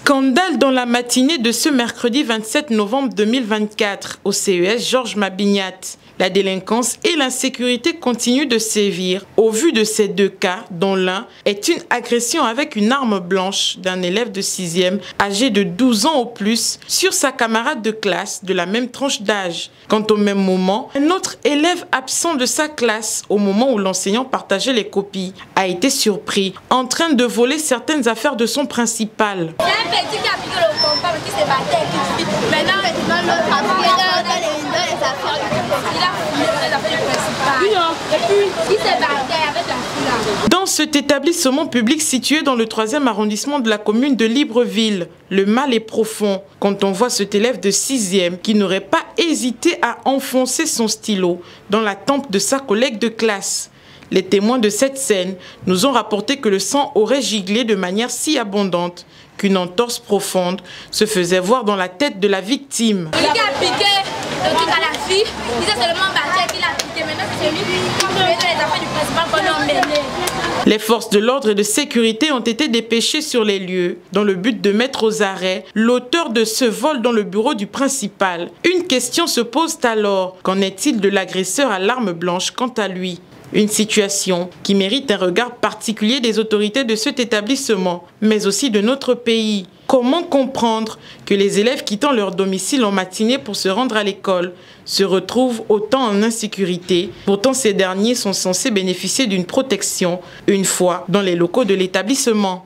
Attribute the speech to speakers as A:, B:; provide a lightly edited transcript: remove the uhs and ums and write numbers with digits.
A: Scandale dans la matinée de ce mercredi 27 novembre 2024 au CES Georges Mabignat. La délinquance et l'insécurité continuent de sévir. Au vu de ces deux cas, dont l'un est une agression avec une arme blanche d'un élève de 6e âgé de 12 ans au plus sur sa camarade de classe de la même tranche d'âge. Quant au même moment, un autre élève absent de sa classe au moment où l'enseignant partageait les copies a été surpris en train de voler certaines affaires de son principal.
B: C'est un petit qui a piqué le compas qui s'est battu et qui dit maintenant l'autre a fouillé dans les affaires du principal. Il a fouillé dans les affaires du principal. Et puis il s'est battu avec la foule.
A: Dans cet établissement public situé dans le 3e arrondissement de la commune de Libreville, le mal est profond quand on voit cet élève de 6e qui n'aurait pas hésité à enfoncer son stylo dans la tempe de sa collègue de classe. Les témoins de cette scène nous ont rapporté que le sang aurait giglé de manière si abondante qu'une entorse profonde se faisait voir dans la tête de la victime.
B: Celui qui a piqué le truc à la fille, il s'est seulement battu qu'il a piqué. Maintenant c'est celui qui a fait les affaires du principal qu'on a emmené.
A: Les forces de l'ordre et de sécurité ont été dépêchées sur les lieux dans le but de mettre aux arrêts l'auteur de ce vol dans le bureau du principal. Une question se pose alors, qu'en est-il de l'agresseur à l'arme blanche quant à lui ? Une situation qui mérite un regard particulier des autorités de cet établissement, mais aussi de notre pays. Comment comprendre que les élèves quittant leur domicile en matinée pour se rendre à l'école se retrouvent autant en insécurité? Pourtant, ces derniers sont censés bénéficier d'une protection une fois dans les locaux de l'établissement.